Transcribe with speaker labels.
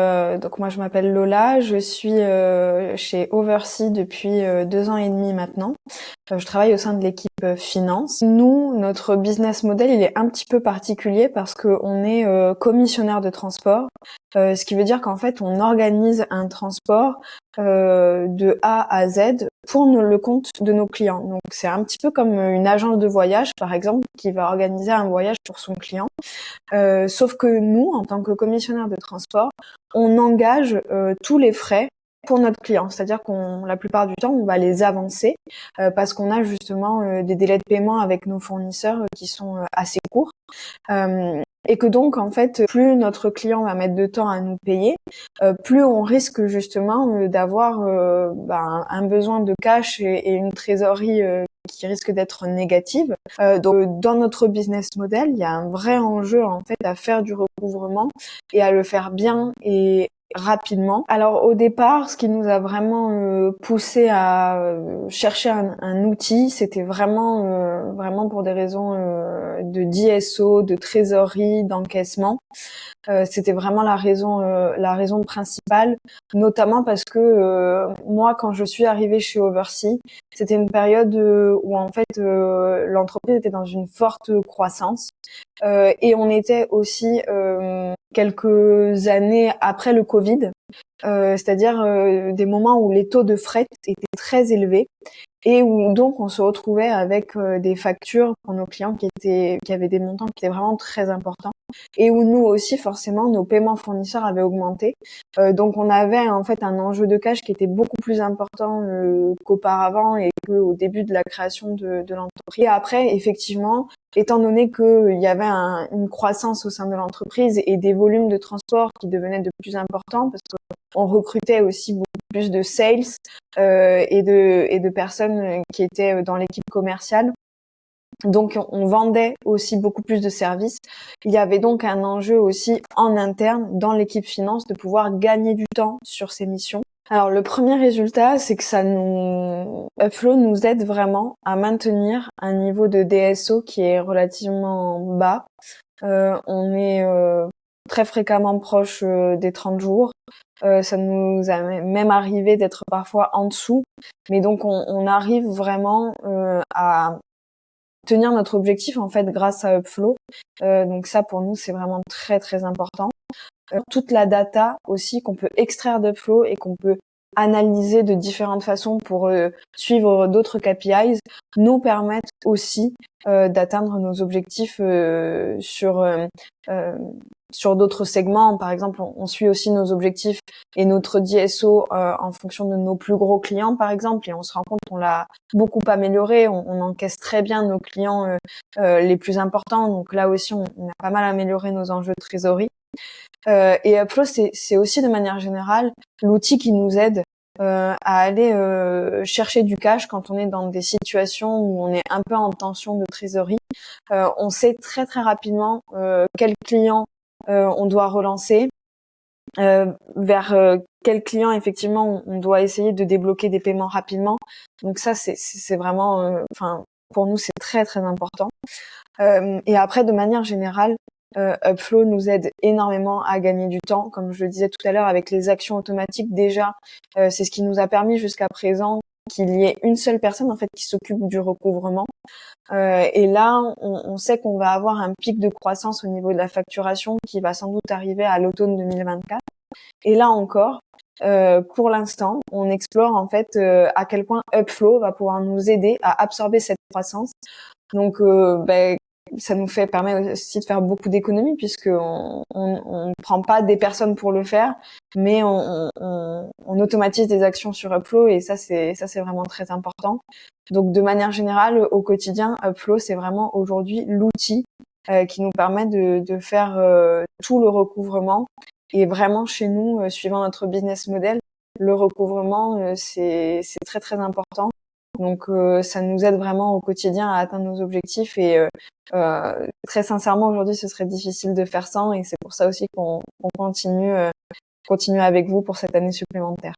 Speaker 1: Donc moi je m'appelle Lola, je suis chez Oversea depuis 2 ans et demi maintenant. Je travaille au sein de l'équipe finance. Nous, notre business model, il est un petit peu particulier parce que on est commissionnaire de transport, ce qui veut dire qu'en fait on organise un transport de A à Z pour le compte de nos clients. Donc c'est un petit peu comme une agence de voyage par exemple qui va organiser un voyage pour son client. Sauf que nous, en tant que commissionnaire de transport, on engage tous les frais pour notre client. C'est-à-dire la plupart du temps, on va les avancer parce qu'on a justement des délais de paiement avec nos fournisseurs qui sont assez courts. Et que donc, en fait, plus notre client va mettre de temps à nous payer, plus on risque justement d'avoir un besoin de cash et une trésorerie qui risque d'être négative. Donc, dans notre business model, il y a un vrai enjeu en fait à faire du recouvrement et à le faire bien et rapidement. Alors au départ, ce qui nous a vraiment poussé à chercher un outil, c'était vraiment pour des raisons de DSO, de trésorerie, d'encaissement. C'était vraiment la raison principale, notamment parce que moi, quand je suis arrivée chez Oversea, c'était une période où en fait l'entreprise était dans une forte croissance et on était aussi quelques années après le Covid, c'est-à-dire des moments où les taux de fret étaient très élevés et où donc on se retrouvait avec des factures pour nos clients qui avaient des montants qui étaient vraiment très importants et où nous aussi forcément nos paiements fournisseurs avaient augmenté. Donc on avait en fait un enjeu de cash qui était beaucoup plus important qu'auparavant et qu'au début de la création de l'entreprise. Et après effectivement, étant donné qu'il y avait une croissance au sein de l'entreprise et des volumes de transport qui devenaient de plus importants parce qu'on recrutait aussi beaucoup plus de sales et de personnes qui étaient dans l'équipe commerciale. Donc, on vendait aussi beaucoup plus de services. Il y avait donc un enjeu aussi en interne dans l'équipe finance de pouvoir gagner du temps sur ces missions. Alors, le premier résultat, c'est que Upflow nous aide vraiment à maintenir un niveau de DSO qui est relativement bas. On est très fréquemment proche des 30 jours. Ça nous a même arrivé d'être parfois en dessous. Mais donc, on arrive vraiment à tenir notre objectif en fait grâce à Upflow. Donc ça pour nous c'est vraiment très très important. Toute la data aussi qu'on peut extraire d'Upflow et qu'on peut analyser de différentes façons pour suivre d'autres KPIs nous permettent aussi d'atteindre nos objectifs sur d'autres segments. Par exemple, on suit aussi nos objectifs et notre DSO en fonction de nos plus gros clients, par exemple, et on se rend compte qu'on l'a beaucoup amélioré. On encaisse très bien nos clients les plus importants. Donc là aussi, on a pas mal amélioré nos enjeux de trésorerie. Et Upflow, c'est aussi de manière générale l'outil qui nous aide à aller chercher du cash quand on est dans des situations où on est un peu en tension de trésorerie. On sait très très rapidement quel client on doit relancer, vers quel client effectivement on doit essayer de débloquer des paiements rapidement. Donc ça c'est vraiment, pour nous c'est très très important. Et après de manière générale, Upflow nous aide énormément à gagner du temps, comme je le disais tout à l'heure avec les actions automatiques déjà. C'est ce qui nous a permis jusqu'à présent qu'il y ait une seule personne en fait qui s'occupe du recouvrement. Et là, on sait qu'on va avoir un pic de croissance au niveau de la facturation qui va sans doute arriver à l'automne 2024. Et là encore, pour l'instant, on explore en fait à quel point Upflow va pouvoir nous aider à absorber cette croissance. Donc, ça nous permet aussi de faire beaucoup d'économies puisque on prend pas des personnes pour le faire, mais on automatise des actions sur Upflow et ça c'est vraiment très important. Donc de manière générale, au quotidien, Upflow c'est vraiment aujourd'hui l'outil qui nous permet de faire tout le recouvrement. Et vraiment chez nous, suivant notre business model, le recouvrement c'est très très important. Donc ça nous aide vraiment au quotidien à atteindre nos objectifs et très sincèrement aujourd'hui ce serait difficile de faire sans et c'est pour ça aussi qu'on continue avec vous pour cette année supplémentaire.